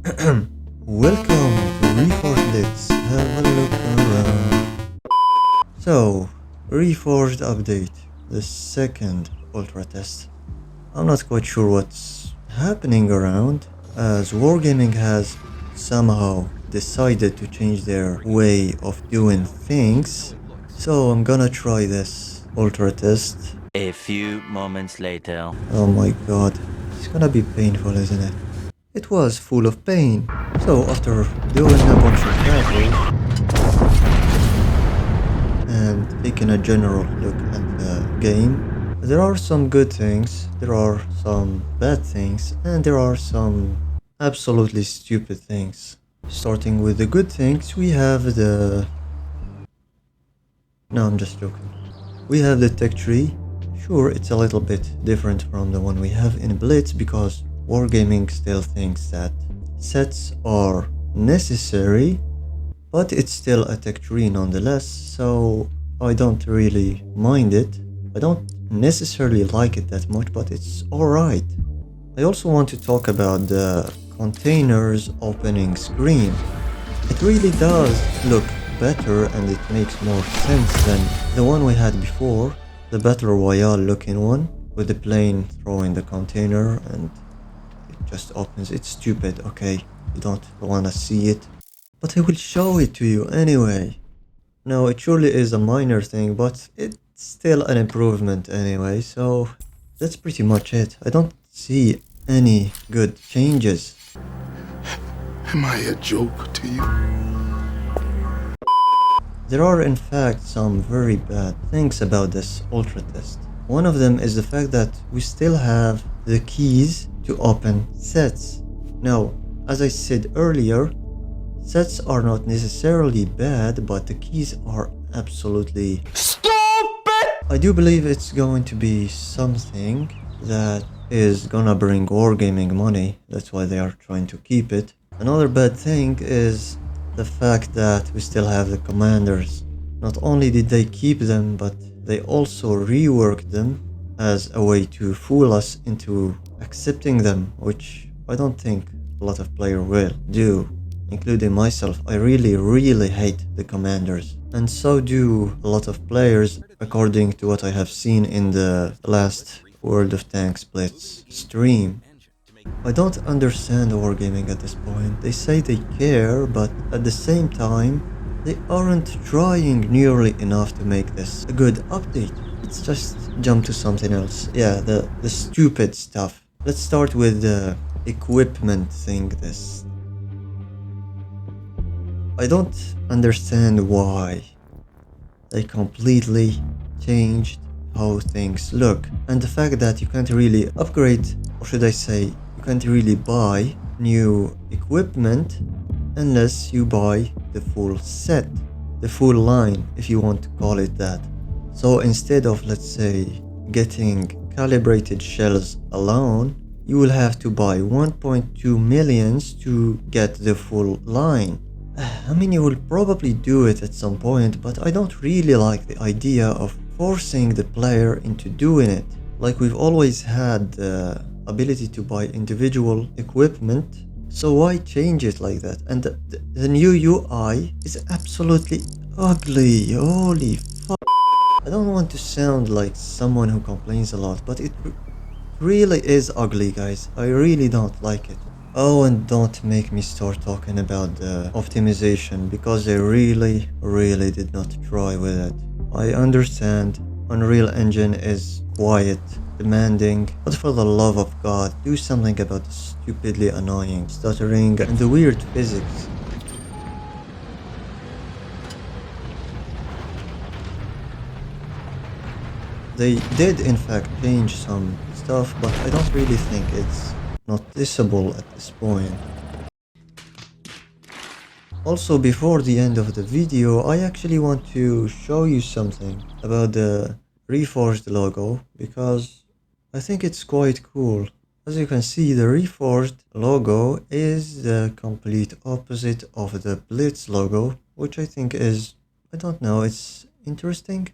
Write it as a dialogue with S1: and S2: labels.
S1: Welcome to Reforged. Let's have a look around. So, Reforged update, the second ultra test. I'm not quite sure what's happening around, as Wargaming has somehow decided to change their way of doing things. So I'm gonna try this ultra test.
S2: A few moments later.
S1: Oh my god, it's gonna be painful, isn't it? It was full of pain. So after doing a bunch of battles and taking a general look at the game, there are some good things, there are some bad things, and there are some absolutely stupid things. Starting with the good things, we have the... No, I'm just joking. We have the tech tree. Sure, it's a little bit different from the one we have in Blitz because Wargaming still thinks that sets are necessary, but it's still a tech tree nonetheless, so I don't really mind it. I don't necessarily like it that much, but it's alright. I also want to talk about the containers opening screen. It really does look better and it makes more sense than the one we had before, the Battle Royale looking one, with the plane throwing the container and just opens. It's stupid, okay, you don't wanna see it, but I will show it to you anyway. No, it surely is a minor thing, but it's still an improvement anyway, so that's pretty much it. I don't see any good changes.
S3: Am I a joke to you?
S1: There are in fact some very bad things about this ultra test. One of them is the fact that we still have the keys to open sets. Now, as I said earlier, sets are not necessarily bad, but the keys are absolutely stupid! I do believe it's going to be something that is gonna bring Wargaming money. That's why they are trying to keep it. Another bad thing is the fact that we still have the commanders. Not only did they keep them, but they also reworked them as a way to fool us into accepting them, which I don't think a lot of players will do, including myself. I really hate the commanders, and so do a lot of players, according to what I have seen in the last World of Tanks Blitz stream. I don't understand Wargaming at this point. They say they care, but at the same time, they aren't trying nearly enough to make this a good update. Let's just jump to something else. Yeah, the stupid stuff. Let's start with the equipment thing. I don't understand why they completely changed how things look, and the fact that you can't really upgrade, or should I say, you can't really buy new equipment unless you buy the full set, the full line, if you want to call it that. So instead of, let's say, getting calibrated shells alone, you will have to buy 1.2 millions to get the full line. I mean, you will probably do it at some point, but I don't really like the idea of forcing the player into doing it. Like, we've always had the ability to buy individual equipment, so why change it like that? And the new UI is absolutely ugly. Holy fuck. I don't want to sound like someone who complains a lot, but it really is ugly, guys. I really don't like it. Oh, and don't make me start talking about the optimization, because they really did not try with it. I understand Unreal Engine is quiet, demanding, but for the love of God, do something about the stupidly annoying stuttering and the weird physics. They did in fact change some stuff, but I don't really think it's noticeable at this point. Also, before the end of the video, I actually want to show you something about the Reforged logo, because I think it's quite cool. As you can see, the Reforged logo is the complete opposite of the Blitz logo, which I think is, I don't know, it's interesting.